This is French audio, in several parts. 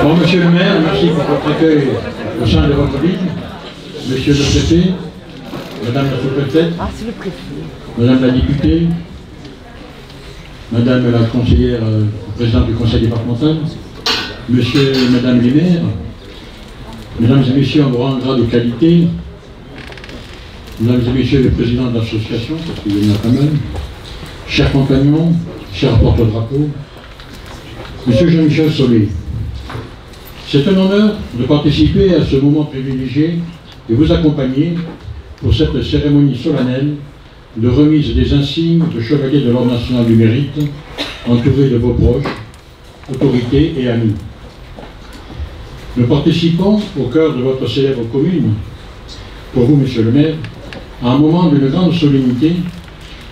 Bon, monsieur le maire, merci pour votre accueil au sein de votre ville. Monsieur le préfet, madame la sous-préfète, madame la députée, madame la conseillère présidente du conseil départemental, monsieur et madame les maires, mesdames et messieurs en grand grade de qualité, mesdames et messieurs les présidents d'associations, parce qu'il y en a quand même, chers compagnons, chers porte-drapeaux, monsieur Jean-Michel Solé, c'est un honneur de participer à ce moment privilégié et vous accompagner pour cette cérémonie solennelle de remise des insignes de chevalier de l'Ordre national du mérite, entouré de vos proches, autorités et amis. Nous participons au cœur de votre célèbre commune, pour vous, monsieur le maire, à un moment d'une grande solennité,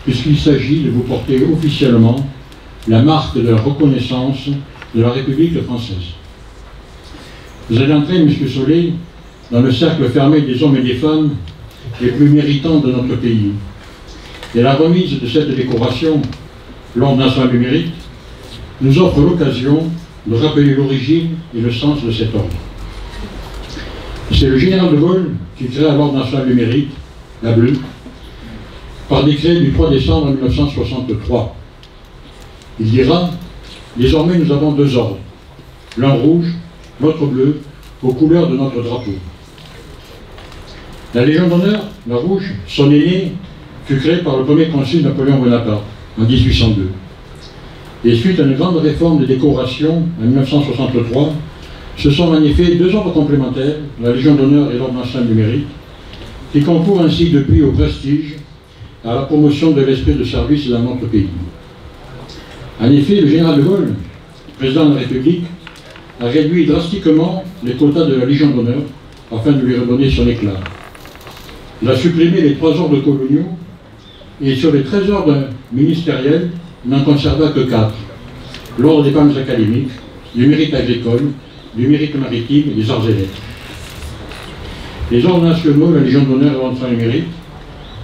puisqu'il s'agit de vous porter officiellement la marque de la reconnaissance de la République française. Vous allez entrer, monsieur Solé, dans le cercle fermé des hommes et des femmes les plus méritants de notre pays. Et la remise de cette décoration, l'Ordre national du mérite, nous offre l'occasion de rappeler l'origine et le sens de cet ordre. C'est le général de Gaulle qui créa l'Ordre national du mérite, la bleue, par décret du 3 décembre 1963. Il dira, désormais nous avons deux ordres, l'un rouge, l'autre bleu, aux couleurs de notre drapeau. La Légion d'honneur, la rouge, son aîné, fut créée par le premier consul Napoléon Bonaparte, en 1802. Et suite à une grande réforme des décorations, en 1963, ce sont en effet deux ordres complémentaires, la Légion d'honneur et l'Ordre national du mérite, qui concourent ainsi depuis au prestige, à la promotion de l'esprit de service dans notre pays. En effet, le général de Gaulle, président de la République, a réduit drastiquement les quotas de la Légion d'honneur afin de lui redonner son éclat. Il a supprimé les 3 ordres coloniaux et sur les 13 ordres ministériels, il n'en conserva que 4. L'ordre des femmes académiques, du mérite agricole, du mérite maritime et des arts et lettres. Les ordres nationaux, la Légion d'honneur et l'Ordre national du mérite,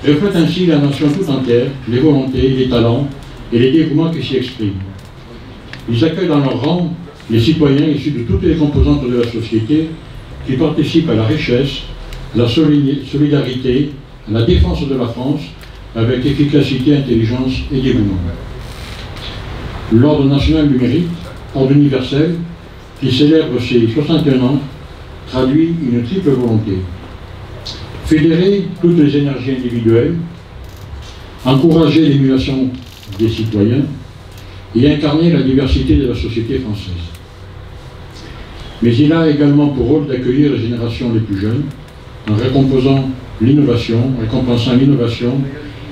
reflètent ainsi la nation tout entière, les volontés, les talents et les dévouements qui s'y expriment. Ils accueillent dans leur rang les citoyens issus de toutes les composantes de la société qui participent à la richesse, la solidarité, à la défense de la France avec efficacité, intelligence et dévouement. L'Ordre national du mérite, ordre universel, qui célèbre ses 61 ans, traduit une triple volonté. Fédérer toutes les énergies individuelles, encourager l'émulation des citoyens et incarner la diversité de la société française. Mais il a également pour rôle d'accueillir les générations les plus jeunes en récompensant l'innovation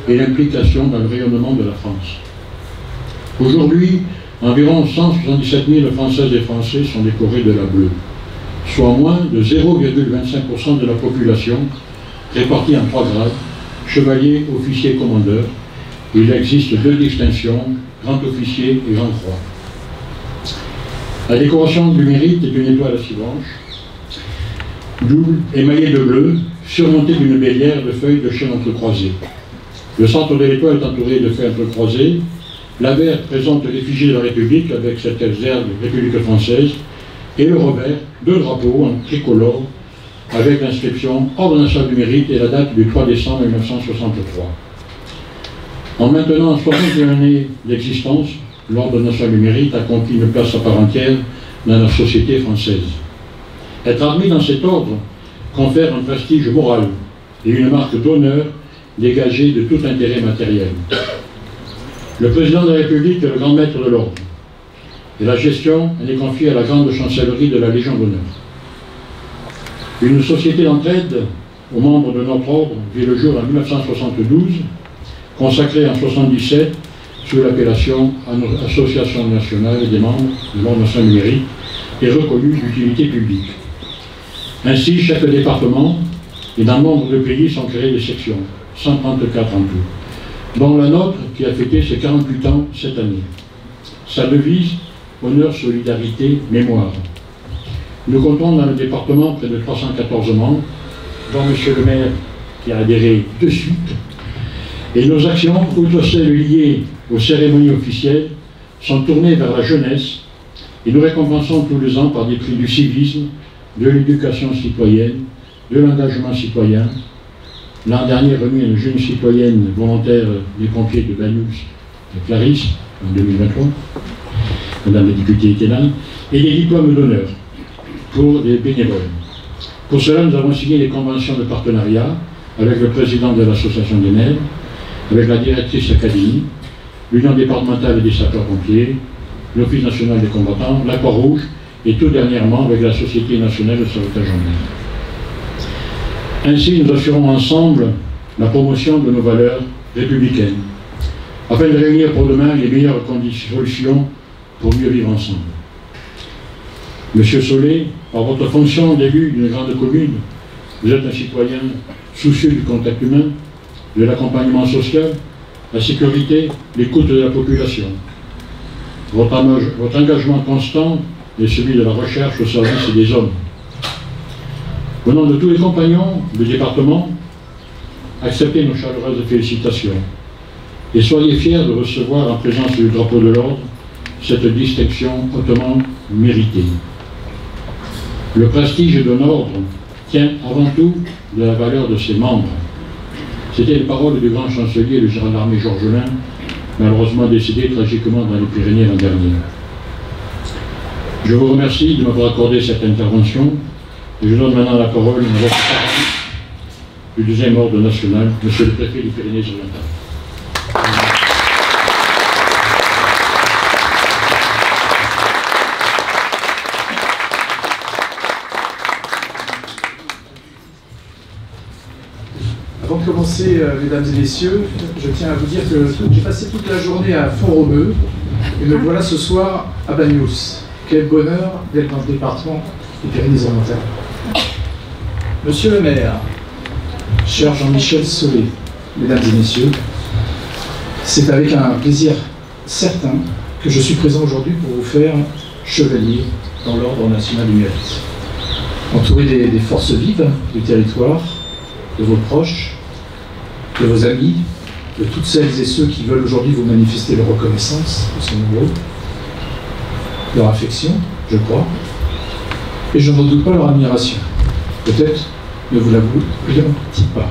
et l'implication dans le rayonnement de la France. Aujourd'hui, environ 177 000 Françaises et Français sont décorés de la bleue, soit moins de 0,25% de la population, répartie en 3 grades, chevalier, officier, commandeur. Il existe 2 distinctions, grand officier et grand croix. La décoration du mérite est une étoile à 6 branches, double, émaillée de bleu, surmontée d'une bélière de feuilles de chêne entrecroisées. Le centre de l'étoile est entouré de feuilles entrecroisées. L'avers présente l'effigie de la République avec cette exergue République française et le revers, 2 drapeaux en tricolore avec l'inscription Ordre national du mérite et la date du 3 décembre 1963. En maintenant 61 années d'existence, l'Ordre national du mérite a conquis une place à part entière dans la société française. Être admis dans cet ordre confère un prestige moral et une marque d'honneur dégagée de tout intérêt matériel. Le président de la République est le grand maître de l'ordre, et la gestion est confiée à la grande chancellerie de la Légion d'honneur. Une société d'entraide aux membres de notre ordre vit le jour en 1972, consacrée en 1977 sous l'appellation Association nationale des membres de l'Ordre national du mérite et reconnue d'utilité publique. Ainsi, chaque département et dans nombre de pays sont créées des sections, 134 en tout, dont la nôtre qui a fêté ses 48 ans cette année. Sa devise, honneur, solidarité, mémoire. Nous comptons dans le département près de 314 membres, dont monsieur le maire qui a adhéré de suite. Et nos actions, outre celles liées aux cérémonies officielles, sont tournées vers la jeunesse et nous récompensons tous les ans par des prix du civisme, de l'éducation citoyenne, de l'engagement citoyen. L'an dernier, remis à une jeune citoyenne volontaire des pompiers de Banyuls, Clarisse, en 2023, Madame la députée était là, et des diplômes d'honneur pour des bénévoles. Pour cela, nous avons signé des conventions de partenariat avec le président de l'association des maires, avec la directrice académique, l'Union départementale des sapeurs-pompiers, l'Office national des combattants, la Croix-Rouge et tout dernièrement avec la Société nationale de sauvetage en mer. Ainsi, nous assurons ensemble la promotion de nos valeurs républicaines, afin de réunir pour demain les meilleures solutions pour mieux vivre ensemble. Monsieur Solé, par votre fonction d'élu d'une grande commune, vous êtes un citoyen soucieux du contact humain, de l'accompagnement social, la sécurité, l'écoute de la population. Votre engagement constant est celui de la recherche au service des hommes. Au nom de tous les compagnons du département, acceptez nos chaleureuses félicitations et soyez fiers de recevoir en présence du drapeau de l'ordre cette distinction hautement méritée. Le prestige d'un ordre tient avant tout de la valeur de ses membres. C'était les paroles du grand chancelier, le général d'armée Georges Lain, malheureusement décédé tragiquement dans les Pyrénées l'an dernier. Je vous remercie de m'avoir accordé cette intervention et je donne maintenant la parole à votre parent du 2e ordre national, monsieur le préfet des Pyrénées-Orientales. Avant de commencer, mesdames et messieurs, je tiens à vous dire que j'ai passé toute la journée à Font-Romeu et me voilà ce soir à Banyuls. Quel bonheur d'être dans le département des Pyrénées-Orientales. Monsieur le maire, cher Jean-Michel Solé, mesdames et messieurs, c'est avec un plaisir certain que je suis présent aujourd'hui pour vous faire chevalier dans l'Ordre national du mérite. Entouré des forces vives du territoire, de vos proches, de vos amis, de toutes celles et ceux qui veulent aujourd'hui vous manifester leur reconnaissance, ils sont nombreux, leur affection, je crois, et je n'en doute pas leur admiration. Peut-être ne vous l'avouerez-t-il pas.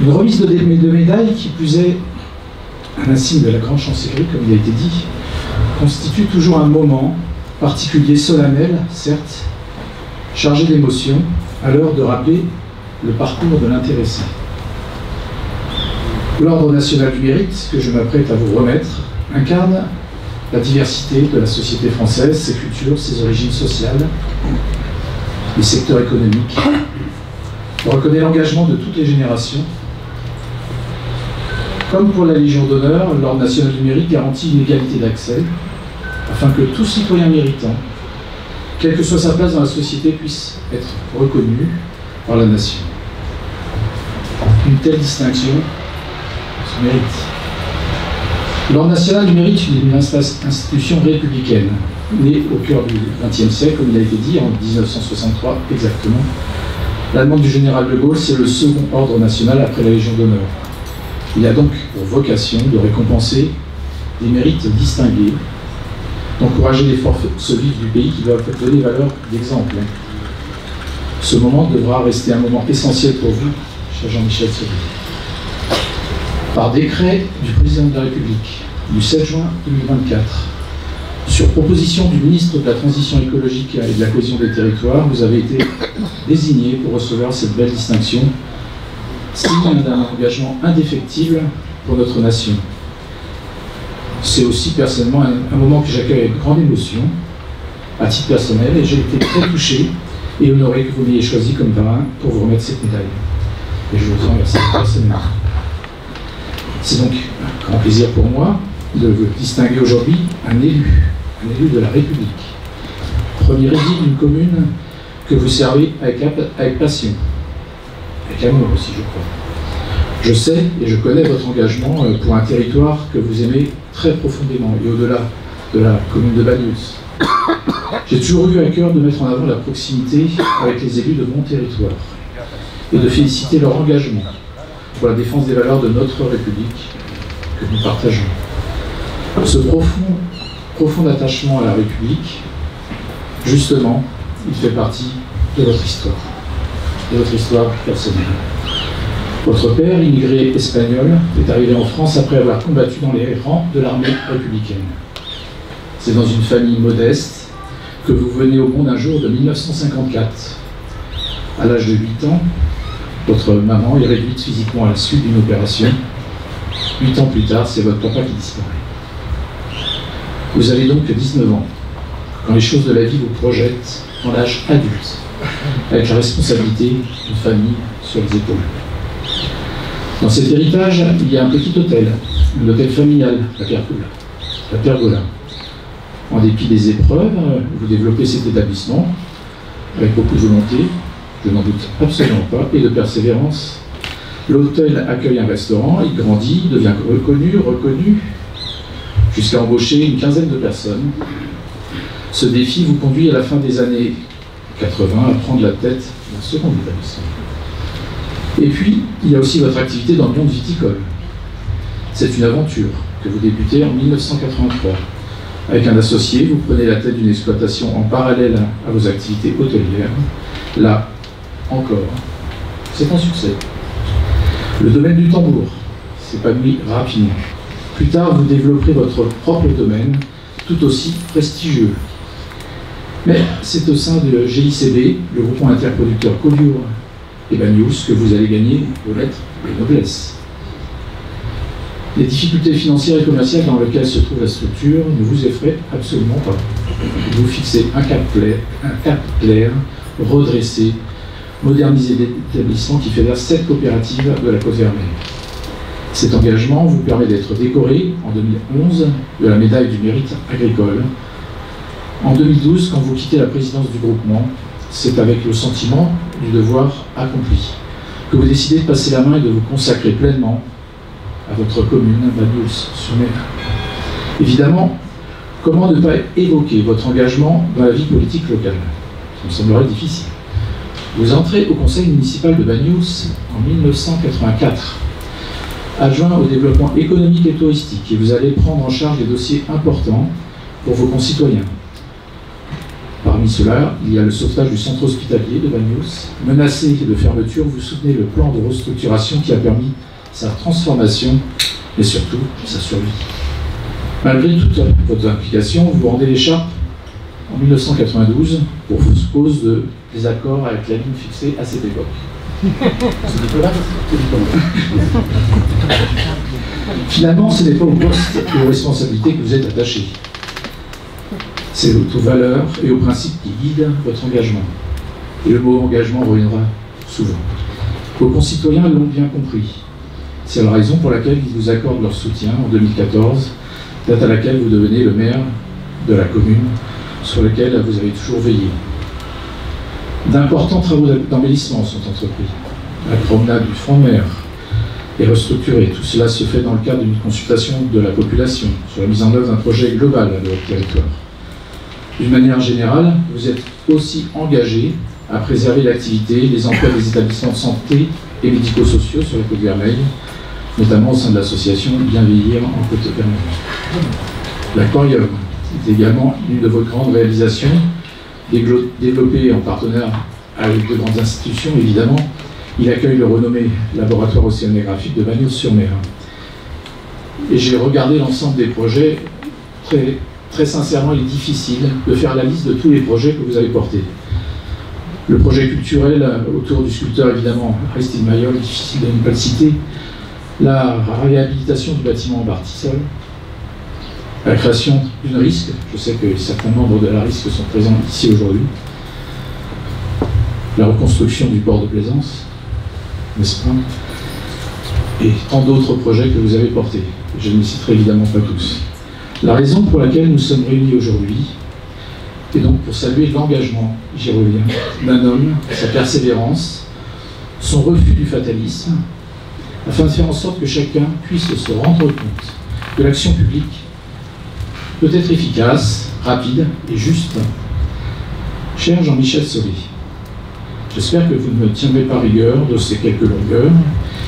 Une remise de médailles, qui plus est un insigne de la grande chancellerie, comme il a été dit, constitue toujours un moment particulier, solennel, certes, chargé d'émotion, à l'heure de rappeler le parcours de l'intéressé. L'Ordre national du mérite, que je m'apprête à vous remettre, incarne la diversité de la société française, ses cultures, ses origines sociales, les secteurs économiques. Il reconnaît l'engagement de toutes les générations. Comme pour la Légion d'honneur, l'Ordre national du mérite garantit une égalité d'accès, afin que tout citoyen méritant, quelle que soit sa place dans la société, puisse être reconnu par la nation. Une telle distinction se mérite. L'Ordre national du mérite est une institution républicaine, née au cœur du XXe siècle, comme il a été dit, en 1963 exactement. La demande du général de Gaulle, c'est le second ordre national après la Légion d'honneur. Il a donc pour vocation de récompenser des mérites distingués, d'encourager les forces vives du pays qui doivent donner valeur d'exemple. Ce moment devra rester un moment essentiel pour vous, cher Jean-Michel Solé. Par décret du président de la République du 7 juin 2024, sur proposition du ministre de la Transition écologique et de la cohésion des territoires, vous avez été désigné pour recevoir cette belle distinction, signe d'un engagement indéfectible pour notre nation. C'est aussi personnellement un moment que j'accueille avec grande émotion, à titre personnel, et j'ai été très touché et honoré que vous m'ayez choisi comme parrain pour vous remettre cette médaille. Et je vous en remercie personnellement. C'est donc un grand plaisir pour moi de vous distinguer aujourd'hui un élu de la République, premier édile d'une commune que vous servez avec passion, avec amour aussi, je crois. Je sais et je connais votre engagement pour un territoire que vous aimez très profondément et au-delà de la commune de Banyuls. J'ai toujours eu à cœur de mettre en avant la proximité avec les élus de mon territoire et de féliciter leur engagement pour la défense des valeurs de notre République que nous partageons. Ce profond profond attachement à la République, justement, il fait partie de votre histoire personnelle. Votre père, immigré espagnol, est arrivé en France après avoir combattu dans les rangs de l'armée républicaine. C'est dans une famille modeste que vous venez au monde un jour de 1954. À l'âge de 8 ans, votre maman est réduite physiquement à la suite d'une opération. 8 ans plus tard, c'est votre papa qui disparaît. Vous avez donc 19 ans, quand les choses de la vie vous projettent dans l'âge adulte, avec la responsabilité d'une famille sur les épaules. Dans cet héritage, il y a un petit hôtel, un hôtel familial, la Pergola. En dépit des épreuves, vous développez cet établissement avec beaucoup de volonté, je n'en doute absolument pas, et de persévérance. L'hôtel accueille un restaurant, il grandit, devient reconnu, jusqu'à embaucher une quinzaine de personnes. Ce défi vous conduit à la fin des années 80 à prendre la tête d'un second établissement. Et puis, il y a aussi votre activité dans le monde viticole. C'est une aventure que vous débutez en 1983. Avec un associé, vous prenez la tête d'une exploitation en parallèle à vos activités hôtelières. Là, encore, c'est un succès. Le domaine du tambour s'épanouit rapidement. Plus tard, vous développerez votre propre domaine, tout aussi prestigieux. Mais c'est au sein de GICB, le groupement interproducteur Collioure et Banyuls, que vous allez gagner vos lettres de noblesse. Les difficultés financières et commerciales dans lesquelles se trouve la structure ne vous effraient absolument pas. Vous fixez un cap clair, redressé, moderniser l'établissement qui fédère 7 coopératives de la Côte Vermeille. Cet engagement vous permet d'être décoré en 2011 de la médaille du mérite agricole. En 2012, quand vous quittez la présidence du groupement, c'est avec le sentiment du devoir accompli que vous décidez de passer la main et de vous consacrer pleinement à votre commune, Banyuls-sur-Mer. Évidemment, comment ne pas évoquer votre engagement dans la vie politique locale? Ça me semblerait difficile. Vous entrez au conseil municipal de Banyuls en 1984, adjoint au développement économique et touristique, et vous allez prendre en charge des dossiers importants pour vos concitoyens. Parmi ceux-là, il y a le sauvetage du centre hospitalier de Banyuls. Menacé de fermeture, vous soutenez le plan de restructuration qui a permis sa transformation et surtout sa survie. Malgré toute votre implication, vous rendez l'écharpe en 1992 pour cause de désaccord avec la ligne fixée à cette époque. C'est diplomate ? Finalement, ce n'est pas au poste et aux responsabilités que vous êtes attaché. C'est aux valeurs et aux principes qui guident votre engagement. Et le mot engagement reviendra souvent. Vos concitoyens l'ont bien compris. C'est la raison pour laquelle ils vous accordent leur soutien en 2014, date à laquelle vous devenez le maire de la commune sur laquelle vous avez toujours veillé. D'importants travaux d'embellissement sont entrepris. La promenade du front de mer est restructurée. Tout cela se fait dans le cadre d'une consultation de la population sur la mise en œuvre d'un projet global de votre territoire. D'une manière générale, vous êtes aussi engagé à préserver l'activité, les emplois des établissements de santé et médico-sociaux sur la Côte Vermeille, notamment au sein de l'association Bien Vieillir en Côte Vermeille. L'aquarium est également une de vos grandes réalisations, développée en partenariat avec de grandes institutions, évidemment. Il accueille le renommé laboratoire océanographique de Banyuls-sur-Mer. Et j'ai regardé l'ensemble des projets. Très sincèrement, il est difficile de faire la liste de tous les projets que vous avez portés. Le projet culturel autour du sculpteur, évidemment, Aristide Maillol, difficile de ne pas le citer. La réhabilitation du bâtiment en Bartissol. La création d'une RISC. Je sais que certains membres de la RISC sont présents ici aujourd'hui. La reconstruction du port de Plaisance, n'est-ce pas? Et tant d'autres projets que vous avez portés. Je ne les citerai évidemment pas tous. La raison pour laquelle nous sommes réunis aujourd'hui est donc pour saluer l'engagement, j'y reviens, d'un homme, sa persévérance, son refus du fatalisme, afin de faire en sorte que chacun puisse se rendre compte que l'action publique peut être efficace, rapide et juste. Cher Jean-Michel Solé, j'espère que vous ne me tiendrez pas rigueur de ces quelques longueurs,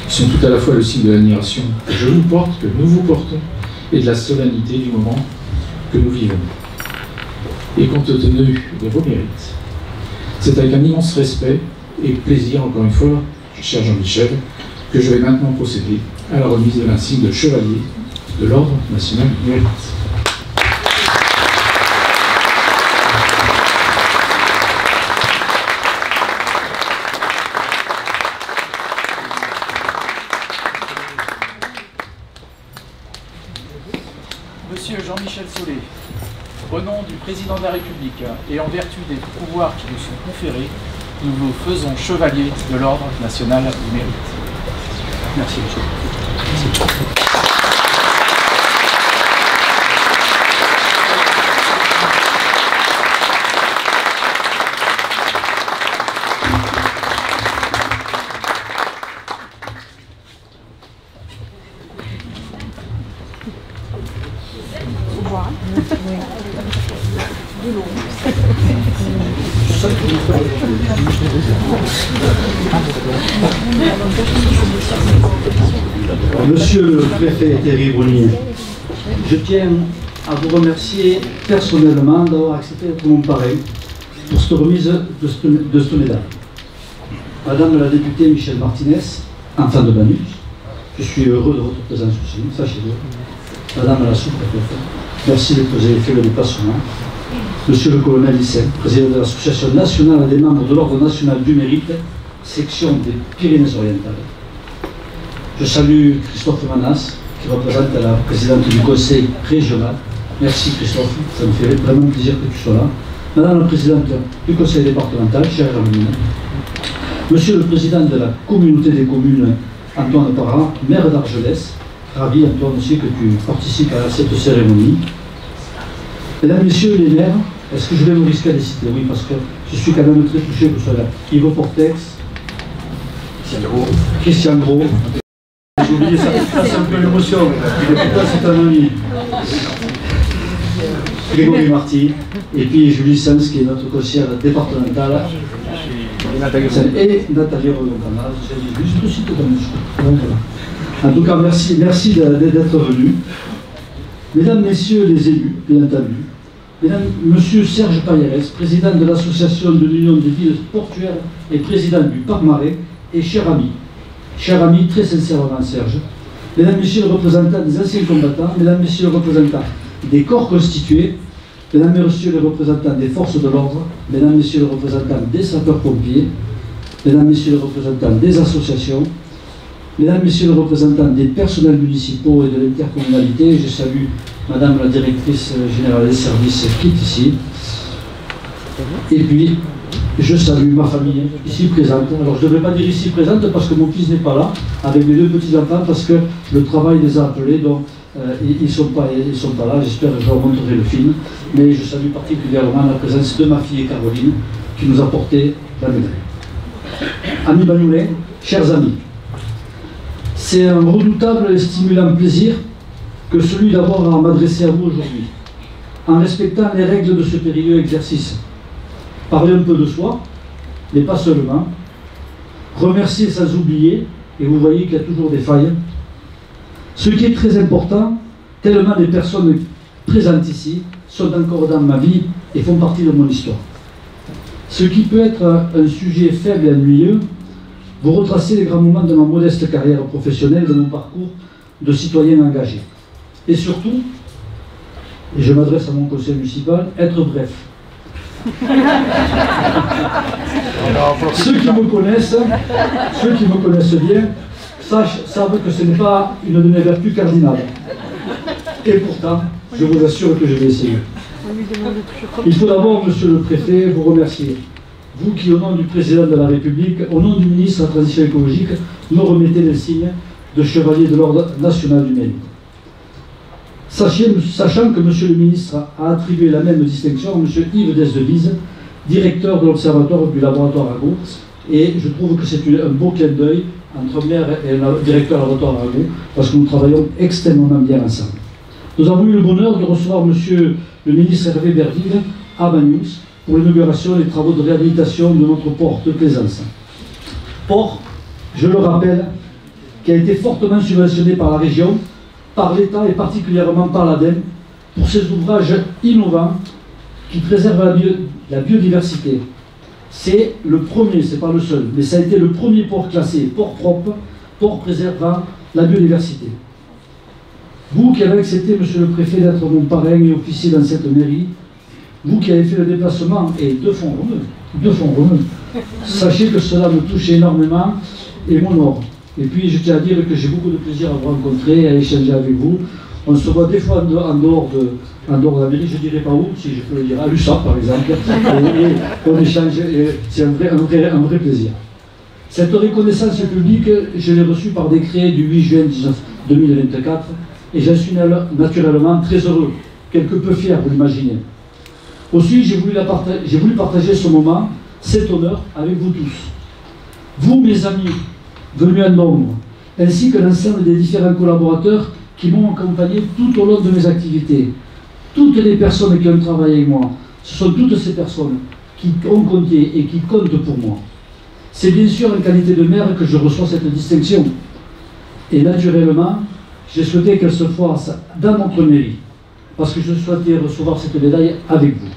qui sont tout à la fois le signe de l'admiration que je vous porte, que nous vous portons, et de la solennité du moment que nous vivons. Et compte tenu de vos mérites, c'est avec un immense respect et plaisir, encore une fois, cher Jean-Michel, que je vais maintenant procéder à la remise de l'insigne de chevalier de l'Ordre national du mérite. Monsieur Jean-Michel Solé, au nom du Président de la République et en vertu des pouvoirs qui nous sont conférés, nous vous faisons chevalier de l'Ordre national du mérite. Merci, monsieur. Monsieur le préfet Thierry Brunier, je tiens à vous remercier personnellement d'avoir accepté d'être mon parrain pour cette remise de cette médaille. Madame la députée Michèle Martinez, enfant de Banus, je suis heureux de votre présence aussi, sachez-le. Madame la sous-préfète, merci de vous avez fait le déplacement. Monsieur le colonel Lycée, président de l'Association nationale des membres de l'Ordre national du mérite, section des Pyrénées-Orientales. Je salue Christophe Manas, qui représente la présidente du conseil régional. Merci Christophe, ça me fait vraiment plaisir que tu sois là. Madame la présidente du conseil départemental, chère Jean-Michel. Monsieur le président de la communauté des communes, Antoine Parra, maire d'Argelès, ravi Antoine aussi que tu participes à cette cérémonie. Mesdames, Messieurs les maires, est-ce que je vais vous risquer à les citer? Oui, parce que je suis quand même très touché que ce soit là. Yves Portex, Christian Gros. J'ai oublié ça, c'est un peu l'émotion. C'est un ami. Grégory Marty, et puis Julie Sens, qui est notre conseillère départementale. Et Nathalie Rodon-Canal, je te cite comme ça. En tout cas, merci d'être venus. Mesdames, Messieurs les élus, bien entendu. Mesdames, Monsieur Serge Payeres, président de l'association de l'Union des villes portuaires et président du Parc Marais, et cher ami, très sincèrement Serge. Mesdames, Messieurs les représentants des anciens combattants, Mesdames, Messieurs les représentants des corps constitués, Mesdames, Messieurs les représentants des forces de l'ordre, Mesdames, Messieurs les représentants des sapeurs-pompiers, Mesdames, Messieurs les représentants des associations, Mesdames, Messieurs les représentants des personnels municipaux et de l'intercommunalité, je salue Madame la directrice générale des services qui est ici. Et puis, je salue ma famille ici présente. Alors, je ne devrais pas dire ici présente parce que mon fils n'est pas là, avec mes deux petits-enfants, parce que le travail les a appelés, donc ils ne sont pas là. J'espère que je leur montrerai le film. Mais je salue particulièrement la présence de ma fille Caroline, qui nous a porté la médaille. Amis Bagnoulais, chers amis, c'est un redoutable et stimulant plaisir que celui d'avoir à m'adresser à vous aujourd'hui, en respectant les règles de ce périlleux exercice. Parler un peu de soi, mais pas seulement. Remercier sans oublier, et vous voyez qu'il y a toujours des failles. Ce qui est très important, tellement les personnes présentes ici sont encore dans ma vie et font partie de mon histoire. Ce qui peut être un sujet faible et ennuyeux, vous retracez les grands moments de ma modeste carrière professionnelle, de mon parcours de citoyen engagé. Et surtout, et je m'adresse à mon conseil municipal, être bref. Ceux qui me connaissent bien savent que ce n'est pas une de mes vertus cardinales. Et pourtant, je vous assure que je vais essayer. Il faut d'abord, Monsieur le Préfet, vous remercier. Vous qui, au nom du Président de la République, au nom du ministre de la Transition écologique, me remettez le signe de chevalier de l'Ordre national du mérite. Sachant que Monsieur le ministre a attribué la même distinction à Monsieur Yves Desdevises, directeur de l'Observatoire du laboratoire Argo, et je trouve que c'est un beau clin d'œil entre maire et le directeur du laboratoire Argo, parce que nous travaillons extrêmement bien ensemble. Nous avons eu le bonheur de recevoir Monsieur le ministre Hervé Berville à Bagnous pour l'inauguration des travaux de réhabilitation de notre port de Plaisance. Port, je le rappelle, qui a été fortement subventionné par la région, par l'État et particulièrement par l'ADEME, pour ses ouvrages innovants qui préservent la biodiversité. C'est le premier, c'est pas le seul, mais ça a été le premier port classé, port propre, port préservant la biodiversité. Vous qui avez accepté, monsieur le préfet, d'être mon parrain et officier dans cette mairie, vous qui avez fait le déplacement, et deux fonds romeux, sachez que cela me touche énormément et m'honore. Et puis je tiens à dire que j'ai beaucoup de plaisir à vous rencontrer et à échanger avec vous. On se voit des fois en dehors de la mairie, je ne dirais pas où, si je peux le dire, à l'USAP par exemple, et on échange, c'est un vrai plaisir. Cette reconnaissance publique, je l'ai reçue par décret du 8 juin 2024, et j'en suis naturellement très heureux, quelque peu fier, vous l'imaginez. Aussi, j'ai voulu partager ce moment, cet honneur, avec vous tous. Vous, mes amis, venus en nombre, ainsi que l'ensemble des différents collaborateurs qui m'ont accompagné tout au long de mes activités. Toutes les personnes qui ont travaillé avec moi, ce sont toutes ces personnes qui ont compté et qui comptent pour moi. C'est bien sûr en qualité de maire que je reçois cette distinction. Et naturellement, j'ai souhaité qu'elle se fasse dans notre mairie, parce que je souhaitais recevoir cette médaille avec vous.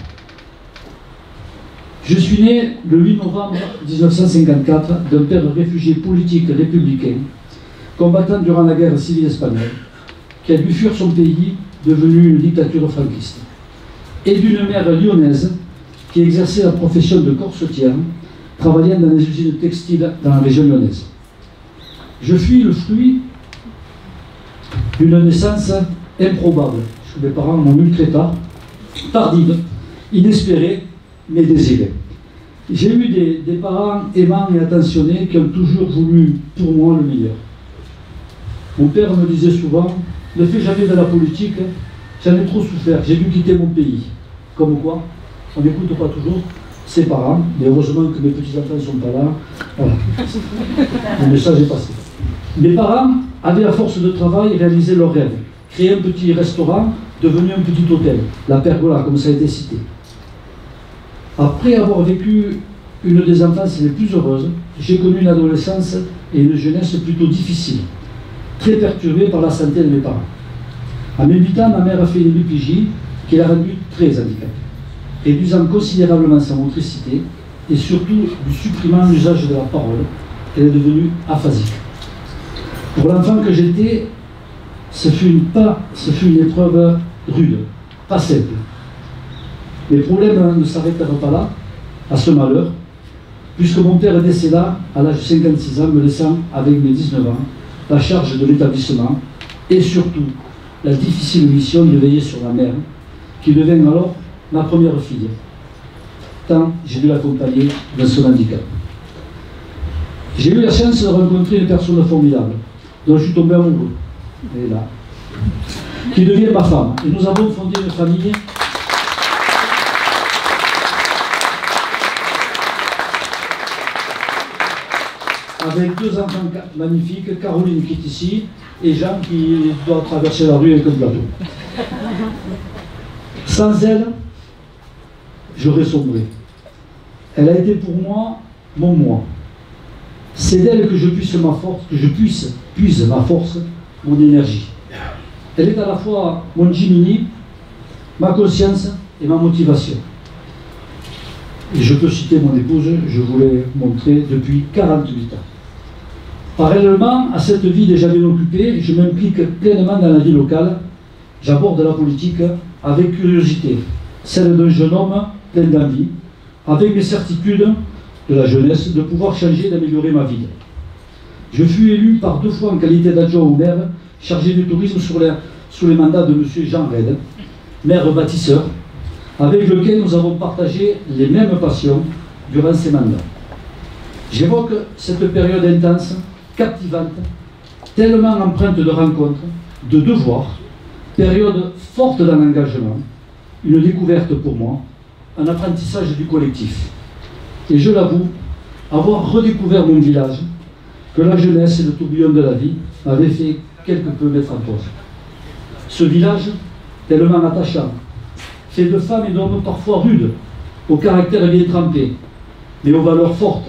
Je suis né le 8 novembre 1954 d'un père réfugié politique républicain, combattant durant la guerre civile espagnole, qui a dû fuir son pays, devenu une dictature franquiste, et d'une mère lyonnaise qui exerçait la profession de corsetière, travaillant dans les usines textiles dans la région lyonnaise. Je suis le fruit d'une naissance improbable. Mes parents m'ont eu très tard, tardive, inespérée, mais désirée. J'ai eu des parents aimants et attentionnés qui ont toujours voulu pour moi le meilleur. Mon père me disait souvent, ne fais jamais de la politique, j'en ai trop souffert, j'ai dû quitter mon pays. Comme quoi, on n'écoute pas toujours ses parents, mais heureusement que mes petits-enfants ne sont pas là. Voilà. Le message est passé. Mes parents avaient à force de travail réalisé leur rêve, créé un petit restaurant devenu un petit hôtel, la Pergola, comme ça a été cité. Après avoir vécu une des enfances les plus heureuses, j'ai connu une adolescence et une jeunesse plutôt difficiles, très perturbées par la santé de mes parents. À mes 8 ans, ma mère a fait une BPJ qui l'a rendue très handicapée, réduisant considérablement sa motricité et surtout lui supprimant l'usage de la parole. Elle est devenue aphasique. Pour l'enfant que j'étais, ce fut une épreuve rude, pas simple. Les problèmes ne s'arrêtèrent pas là, à ce malheur, puisque mon père décéda à l'âge de 56 ans, me laissant, avec mes 19 ans, la charge de l'établissement et surtout la difficile mission de veiller sur ma mère, qui devint alors ma première fille. Tant j'ai dû l'accompagner dans son handicap. J'ai eu la chance de rencontrer une personne formidable, dont je suis tombé amoureux, elle est là, qui devient ma femme. Et nous avons fondé une famille avec 2 enfants magnifiques, Caroline qui est ici, et Jean qui doit traverser la rue avec un plateau. Sans elle, j'aurais sombré. Elle a été pour moi mon moi. C'est d'elle que je puise ma force, mon énergie. Elle est à la fois mon Jiminy, ma conscience et ma motivation. Et je peux citer mon épouse, je vous l'ai montré depuis 48 ans. Parallèlement à cette vie déjà bien occupée, je m'implique pleinement dans la vie locale. J'aborde la politique avec curiosité, celle d'un jeune homme plein d'envie, avec mes certitudes de la jeunesse de pouvoir changer et d'améliorer ma vie. Je fus élu par 2 fois en qualité d'adjoint au maire, chargé du tourisme sous les mandats de M. Jean Red, maire bâtisseur, avec lequel nous avons partagé les mêmes passions durant ces mandats. J'évoque cette période intense, captivante, tellement empreinte de rencontres, de devoirs, période forte dans l'engagement, une découverte pour moi, un apprentissage du collectif. Et je l'avoue, avoir redécouvert mon village, que la jeunesse et le tourbillon de la vie avaient fait quelque peu mettre en pause. Ce village, tellement attachant, fait de femmes et d'hommes parfois rudes, au caractère bien trempé, mais aux valeurs fortes,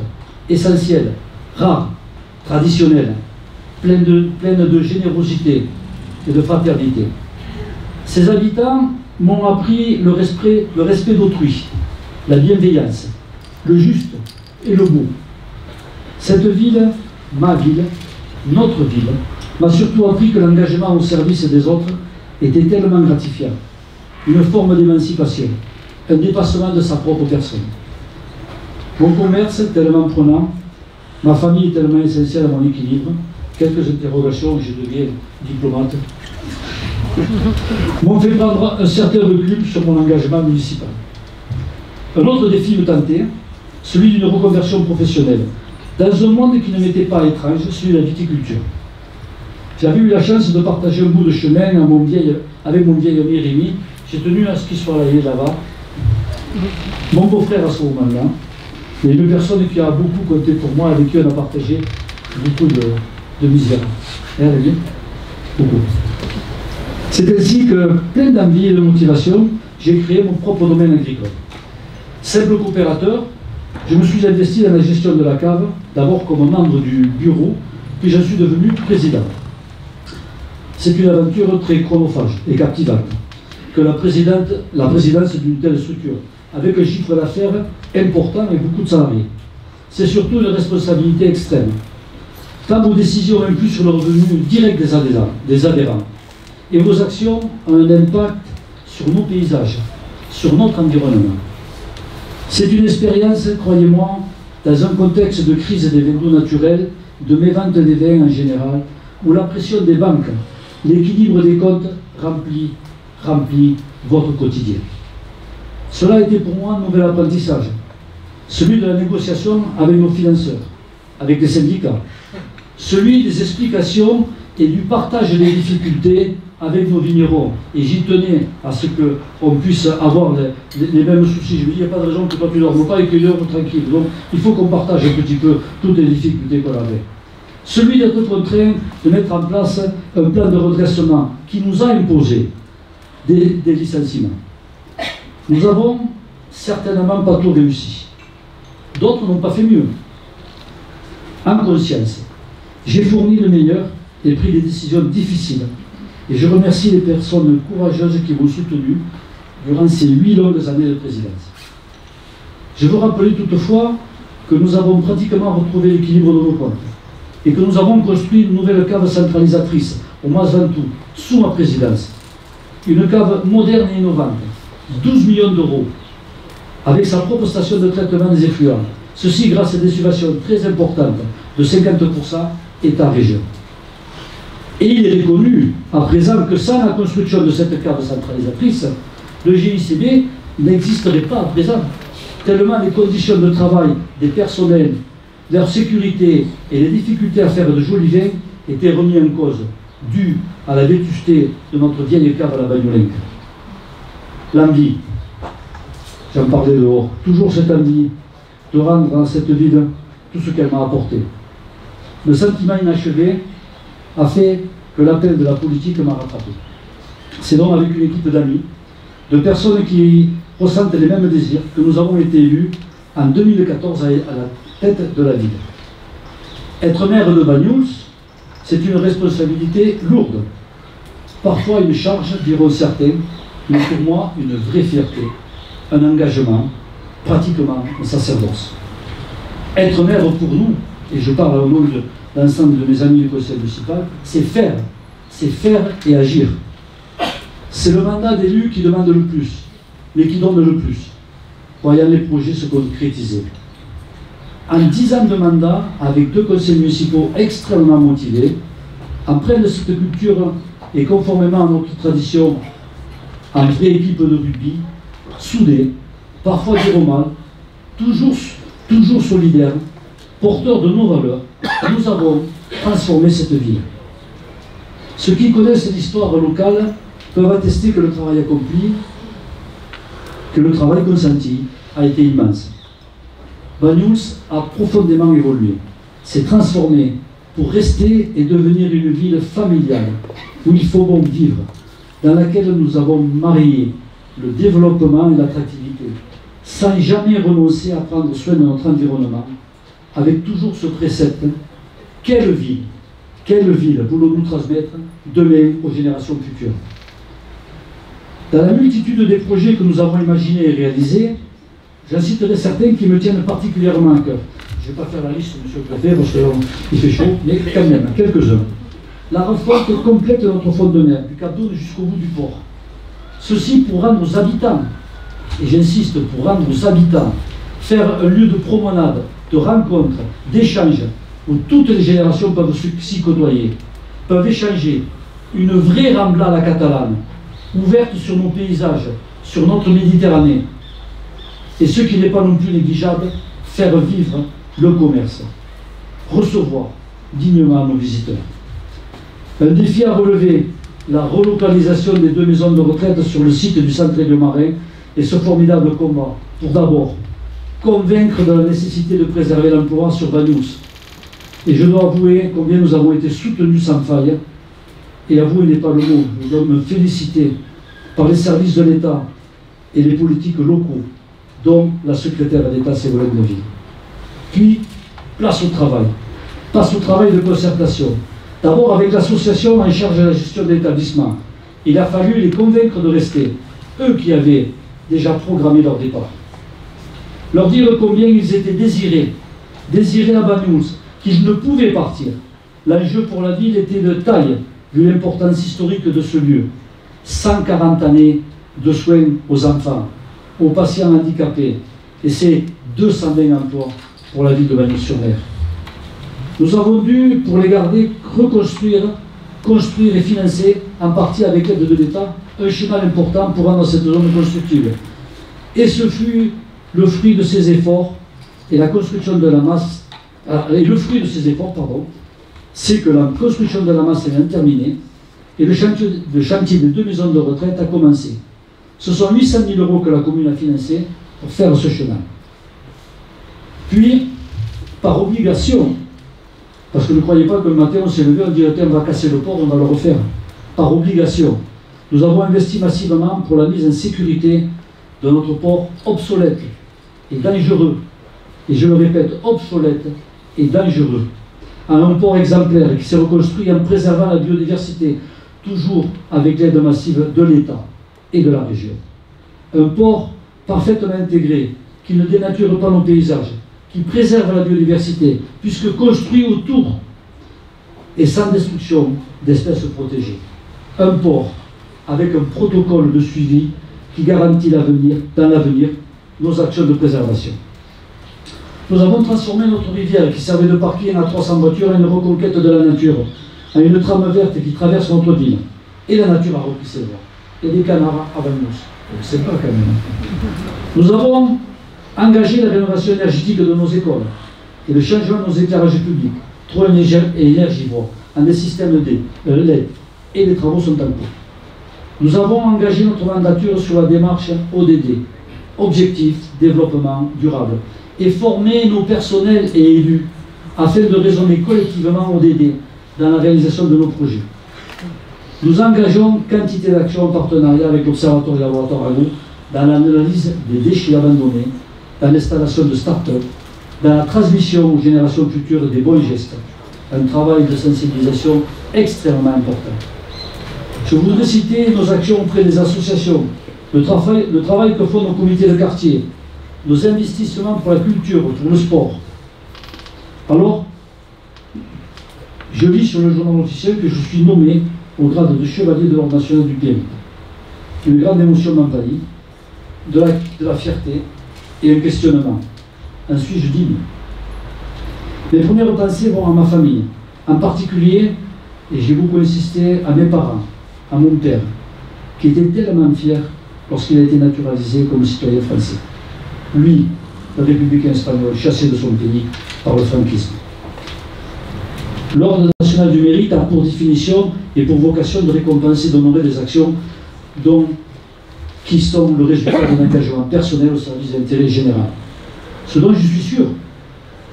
essentielles, rares, traditionnelles, pleines de générosité et de fraternité. Ses habitants m'ont appris le respect d'autrui, la bienveillance, le juste et le beau. Cette ville, ma ville, notre ville, m'a surtout appris que l'engagement au service des autres était tellement gratifiant, une forme d'émancipation, un dépassement de sa propre personne. Mon commerce tellement prenant, ma famille tellement essentielle à mon équilibre, quelques interrogations et je deviens diplomate, m'ont fait prendre un certain recul sur mon engagement municipal. Un autre défi me tentait, celui d'une reconversion professionnelle, dans un monde qui ne m'était pas étrange, celui de la viticulture. J'avais eu la chance de partager un bout de chemin avec mon vieil ami Rémi. J'ai tenu à ce qu'il soit là-bas. Mon beau-frère à ce moment-là, et une personne qui a beaucoup compté pour moi, avec qui on a partagé beaucoup de misère. Rémi ? Beaucoup. C'est ainsi que, plein d'envie et de motivation, j'ai créé mon propre domaine agricole. Simple coopérateur, je me suis investi dans la gestion de la cave, d'abord comme membre du bureau, puis j'en suis devenu président. C'est une aventure très chronophage et captivante que la présidence d'une telle structure, avec un chiffre d'affaires important et beaucoup de salariés. C'est surtout une responsabilité extrême, tant vos décisions influent sur le revenu direct des adhérents, et vos actions ont un impact sur nos paysages, sur notre environnement. C'est une expérience, croyez-moi, dans un contexte de crise des vins naturels, de mévente des vins en général, où la pression des banques, l'équilibre des comptes remplit votre quotidien. Cela a été pour moi un nouvel apprentissage, celui de la négociation avec nos financeurs, avec les syndicats, celui des explications et du partage des difficultés avec nos vignerons. Et j'y tenais à ce qu'on puisse avoir les mêmes soucis. Je me dis, il n'y a pas de raison que toi tu ne dormes pas et que je dors tranquille. Donc il faut qu'on partage un petit peu toutes les difficultés qu'on avait. Celui d'être contraint de mettre en place un plan de redressement qui nous a imposé des licenciements. Nous avons certainement pas tout réussi. D'autres n'ont pas fait mieux. En conscience, j'ai fourni le meilleur et pris des décisions difficiles. Et je remercie les personnes courageuses qui m'ont soutenu durant ces 8 longues années de présidence. Je veux rappeler toutefois que nous avons pratiquement retrouvé l'équilibre de nos comptes et que nous avons construit une nouvelle cave centralisatrice au Mas Ventoux, sous ma présidence. Une cave moderne et innovante, 12 millions d'euros, avec sa propre station de traitement des effluents. Ceci grâce à des subventions très importantes de 50% État-région. Et il est reconnu à présent que sans la construction de cette cave centralisatrice, le GICB n'existerait pas à présent, tellement les conditions de travail des personnels, leur sécurité et les difficultés à faire de jolis vins étaient remis en cause, dues à la vétusté de notre vieille cave à la Bagnolenque. L'envie, j'en parlais dehors, toujours cette envie de rendre à cette ville tout ce qu'elle m'a apporté. Le sentiment inachevé a fait que l'appel de la politique m'a rattrapé. C'est donc avec une équipe d'amis, de personnes qui ressentent les mêmes désirs, que nous avons été élus en 2014 à la tête de la ville. Être maire de Banyuls, c'est une responsabilité lourde. Parfois une charge, diront certains, mais pour moi une vraie fierté, un engagement, pratiquement un sacerdoce. Être maire pour nous, et je parle au nom de l'ensemble de mes amis du conseil municipal, c'est faire et agir. C'est le mandat d'élu qui demande le plus, mais qui donne le plus, voyant les projets se concrétiser. En 10 ans de mandat, avec 2 conseils municipaux extrêmement motivés, empreints de cette culture et conformément à notre tradition, en vraie équipe de rugby, soudés, parfois dire mal, toujours solidaires, porteurs de nos valeurs, nous avons transformé cette ville. Ceux qui connaissent l'histoire locale peuvent attester que le travail accompli, que le travail consenti a été immense. Banyuls a profondément évolué, s'est transformé pour rester et devenir une ville familiale où il faut bon vivre, dans laquelle nous avons marié le développement et l'attractivité, sans jamais renoncer à prendre soin de notre environnement, avec toujours ce précepte: quelle ville voulons-nous transmettre demain aux générations futures? Dans la multitude des projets que nous avons imaginés et réalisés, j'en citerai certains qui me tiennent particulièrement à cœur. Je ne vais pas faire la liste, monsieur le préfet, parce qu'il fait chaud, mais quand même, quelques-uns. La refonte complète de notre fond de mer, du Cap d'Aude jusqu'au bout du port. Ceci pour rendre aux habitants, et j'insiste, pour rendre aux habitants, faire un lieu de promenade, de rencontre, d'échange, où toutes les générations peuvent s'y côtoyer, peuvent échanger, une vraie Rambla à la catalane, ouverte sur nos paysages, sur notre Méditerranée. Et ce qui n'est pas non plus négligeable, faire vivre le commerce, recevoir dignement nos visiteurs. Un défi à relever, la relocalisation des 2 maisons de retraite sur le site du centre Aigues-Marin et ce formidable combat pour d'abord convaincre de la nécessité de préserver l'emploi sur Banyuls. Et je dois avouer combien nous avons été soutenus sans faille, et avouer n'est pas le mot, je dois me féliciter par les services de l'État et les politiques locaux, dont la secrétaire d'État Ségolène Neville. Puis, place au travail de concertation. D'abord avec l'association en charge de la gestion de l'établissement. Il a fallu les convaincre de rester, eux qui avaient déjà programmé leur départ. Leur dire combien ils étaient désirés à Banyuls, qu'ils ne pouvaient partir. L'enjeu pour la ville était de taille, vu l'importance historique de ce lieu. 140 années de soins aux enfants, aux patients handicapés, et c'est 220 emplois pour la ville de Banyuls-sur-Mer. Nous avons dû, pour les garder, reconstruire, construire et financer, en partie avec l'aide de l'État, un chemin important pour rendre cette zone constructive. Et ce fut le fruit de ces efforts, et la construction de la masse, et le fruit de ces efforts, c'est que la construction de la masse est bien terminée, et le chantier des 2 maisons de retraite a commencé. Ce sont 800 000 € que la commune a financé pour faire ce chemin. Puis, par obligation, parce que ne croyez pas que le matin on s'est levé, on dit on va casser le port, on va le refaire. Par obligation, nous avons investi massivement pour la mise en sécurité de notre port obsolète et dangereux. Et je le répète, obsolète et dangereux. À un port exemplaire qui s'est reconstruit en préservant la biodiversité, toujours avec l'aide massive de l'État et de la région. Un port parfaitement intégré, qui ne dénature pas nos paysages, qui préserve la biodiversité, puisque construit autour et sans destruction d'espèces protégées. Un port avec un protocole de suivi qui garantit dans l'avenir nos actions de préservation. Nous avons transformé notre rivière qui servait de parking à 300 voitures en une reconquête de la nature, en une trame verte qui traverse notre ville. Et la nature a repris ses voies. Il y a des canards à Banyuls. C'est pas quand même. Nous avons engagé la rénovation énergétique de nos écoles et le changement de nos éclairages publics, trop énergivores, en des systèmes LED, et les travaux sont en cours. Nous avons engagé notre mandature sur la démarche ODD, Objectif Développement Durable, et formé nos personnels et élus afin de raisonner collectivement ODD dans la réalisation de nos projets. Nous engageons quantité d'actions en partenariat avec l'Observatoire et Laboratoire Agro dans l'analyse des déchets abandonnés, dans l'installation de start-up, dans la transmission aux générations futures des bons gestes. Un travail de sensibilisation extrêmement important. Je voudrais citer nos actions auprès des associations, le travail que font nos comités de quartier, nos investissements pour la culture, pour le sport. Alors, je lis sur le journal officiel que je suis nommé au grade de chevalier de l'Ordre national du PMI. Une grande émotion m'envahit, de la fierté et un questionnement. Ensuite, je dis mes premières pensées vont à ma famille, en particulier, et j'ai beaucoup insisté, à mes parents, à mon père, qui était tellement fier lorsqu'il a été naturalisé comme citoyen français. Lui, le républicain espagnol, chassé de son pays par le franquisme. L'Ordre national du mérite a pour définition et pour vocation de récompenser, d'honorer des actions qui sont le résultat d'un engagement personnel au service de l'intérêt général. Ce dont je suis sûr,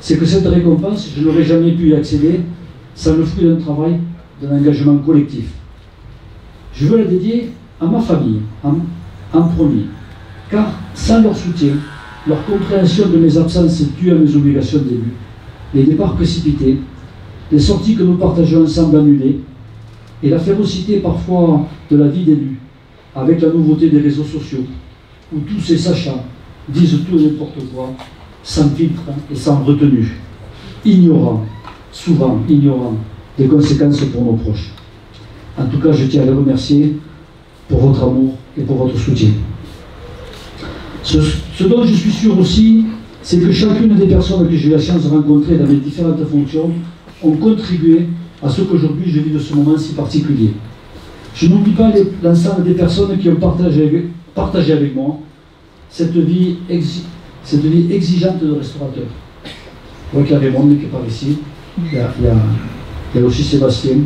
c'est que cette récompense, je n'aurais jamais pu y accéder sans le fruit d'un travail, d'un engagement collectif. Je veux la dédier à ma famille, en premier, car sans leur soutien, leur compréhension de mes absences dues à mes obligations d'élu, les départs précipités, les sorties que nous partageons ensemble annulées, et la férocité parfois de la vie d'élu, avec la nouveauté des réseaux sociaux, où tous ces sachants disent tout et n'importe quoi, sans filtre et sans retenue, souvent ignorant des conséquences pour nos proches. En tout cas, je tiens à les remercier pour votre amour et pour votre soutien. Ce dont je suis sûr aussi, c'est que chacune des personnes que j'ai eu la chance de rencontrer dans mes différentes fonctions ont contribué à ce qu'aujourd'hui je vis de ce moment si particulier. Je n'oublie pas l'ensemble des personnes qui ont partagé avec moi cette vie exigeante de restaurateur. Je vois qu'il y a Raymond qui est par ici, il y a aussi Sébastien.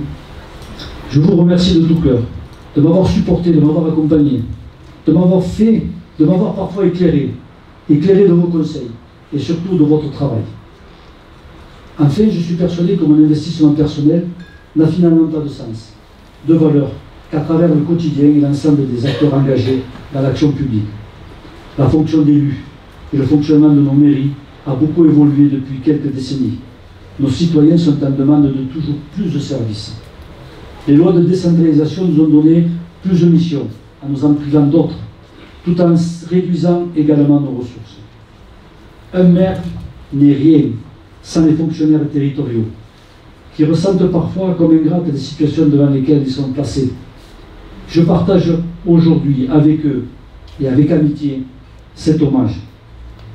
Je vous remercie de tout cœur de m'avoir supporté, de m'avoir accompagné, de m'avoir parfois éclairé de vos conseils et surtout de votre travail. Enfin, je suis persuadé que mon investissement personnel n'a finalement pas de sens, de valeur, qu'à travers le quotidien et l'ensemble des acteurs engagés dans l'action publique. La fonction d'élu et le fonctionnement de nos mairies a beaucoup évolué depuis quelques décennies. Nos citoyens sont en demande de toujours plus de services. Les lois de décentralisation nous ont donné plus de missions, en nous en privant d'autres, tout en réduisant également nos ressources. Un maire n'est rien sans les fonctionnaires territoriaux, qui ressentent parfois comme ingrates les situations devant lesquelles ils sont placés. Je partage aujourd'hui avec eux et avec amitié cet hommage.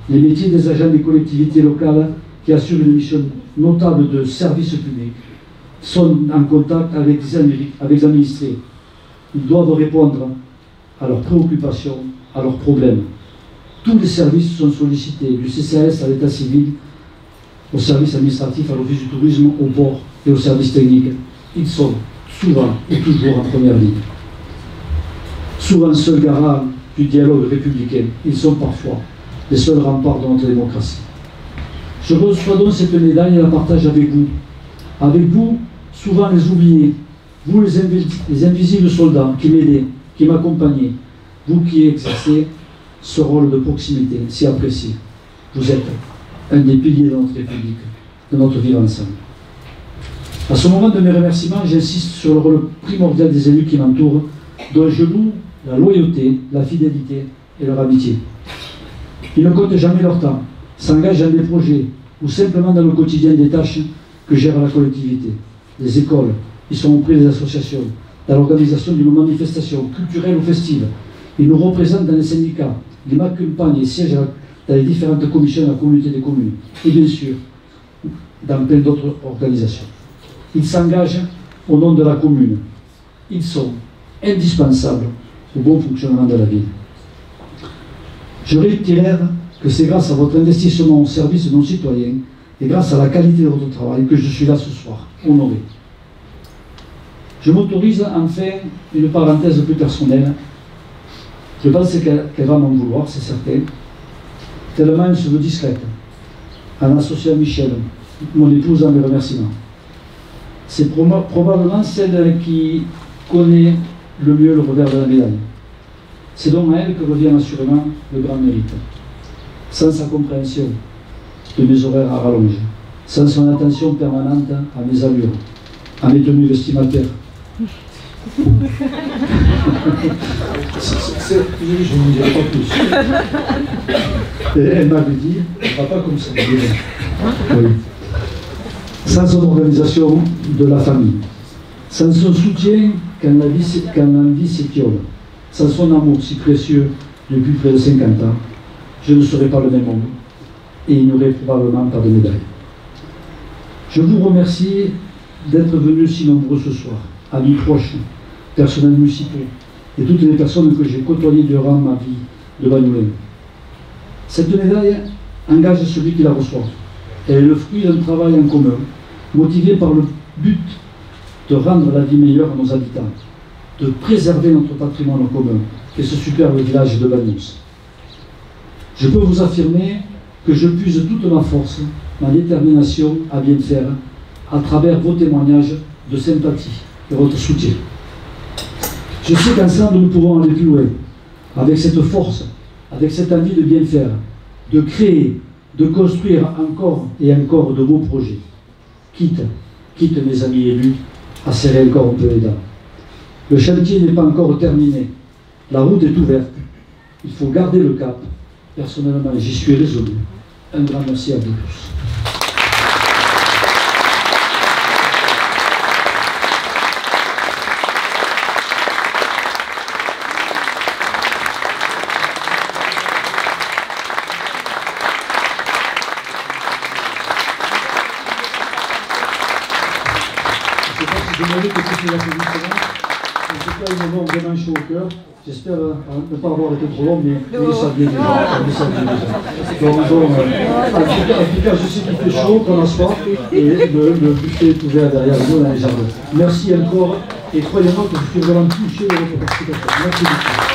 Les métiers des agents des collectivités locales qui assurent une mission notable de service public sont en contact avec les administrés. Ils doivent répondre à leurs préoccupations, à leurs problèmes. Tous les services sont sollicités, du CCAS à l'état civil, au service administratif, à l'office du tourisme, au port et au service technique. Ils sont souvent et toujours en première ligne. Souvent seuls garants du dialogue républicain, ils sont parfois les seuls remparts de notre démocratie. Je reçois donc cette médaille et la partage avec vous. Avec vous, souvent les oubliés, vous les invisibles soldats qui m'aidaient, qui m'accompagnaient, vous qui exercez ce rôle de proximité si apprécié. Vous êtes un des piliers de notre République, de notre vivre ensemble. À ce moment de mes remerciements, j'insiste sur le rôle primordial des élus qui m'entourent, dont je loue la loyauté, la fidélité et leur amitié. Ils ne comptent jamais leur temps, s'engagent dans des projets ou simplement dans le quotidien des tâches que gère la collectivité. Les écoles, ils sont auprès des associations, dans l'organisation d'une manifestation culturelle ou festive. Ils nous représentent dans les syndicats, ils m'accompagnent et siègent dans les différentes commissions de la communauté des communes. Et bien sûr, dans plein d'autres organisations. Ils s'engagent au nom de la commune. Ils sont indispensables au bon fonctionnement de la ville. Je réitère que c'est grâce à votre investissement au service de nos citoyens et grâce à la qualité de votre travail que je suis là ce soir, honoré. Je m'autorise enfin une parenthèse plus personnelle. Je pense qu'elle va m'en vouloir, c'est certain. Tellement elle se veut discrète, en associant Michel, mon épouse, à mes remerciements. C'est probablement celle qui connaît le mieux le revers de la médaille. C'est donc à elle que revient assurément le grand mérite. Sans sa compréhension de mes horaires à rallonge, sans son attention permanente à mes allures, à mes tenues vestimentaires. Je ne dirai pas plus. Et elle m'avait dit, on ne va pas comme ça. Oui. Sans son organisation de la famille, sans son soutien quand l'envie s'étiole, sans son amour si précieux depuis près de 50 ans, je ne serais pas le même homme et il n'y aurait probablement pas de médaille. Je vous remercie d'être venus si nombreux ce soir, amis proches, personnels municipaux et toutes les personnes que j'ai côtoyées durant ma vie de Bagnolet. Cette médaille engage celui qui la reçoit. Elle est le fruit d'un travail en commun, motivé par le but de rendre la vie meilleure à nos habitants, de préserver notre patrimoine commun et ce superbe village de Bagnos. Je peux vous affirmer que je puise toute ma force, ma détermination à bien faire, à travers vos témoignages de sympathie et votre soutien. Je sais qu'ensemble nous pouvons aller plus loin, avec cette force, avec cette envie de bien faire, de créer, de construire encore et encore de beaux projets. Quitte mes amis élus, à serrer encore un peu les dents. Le chantier n'est pas encore terminé, La route est ouverte. Il faut garder le cap. Personnellement, j'y suis résolu. Un grand merci à vous tous. Je mérite que tous ces applaudissements. C'est un moment vraiment chaud au cœur. J'espère ne pas avoir été trop long, mais ça vient déjà. Donc, en tout cas, je sais qu'il fait chaud, qu'on a soif, et le buffet est ouvert derrière nous dans les jardins. Merci encore, et croyez-moi que je suis vraiment touché de votre participation. Merci beaucoup.